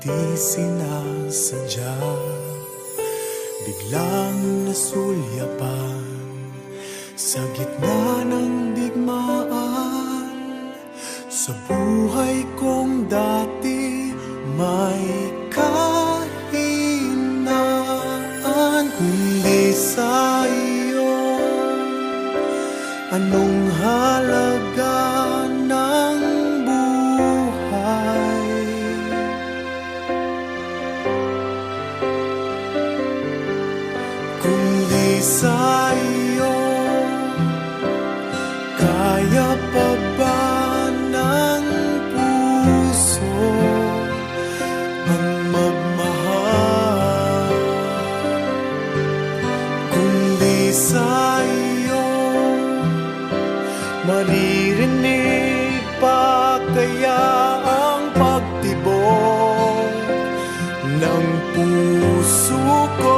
di sinasadya, biglang nasulyapan sa gitna ng digmaan. Sa buhay kong dati may kahinaan, kundi sa iyo. Anong halaga ng buhay? Kundi sa iyo. Kaya pa ba ng puso ang magmahal? Kundi sa iyo. Maririnig pa kaya ang pagtibok ng puso ko?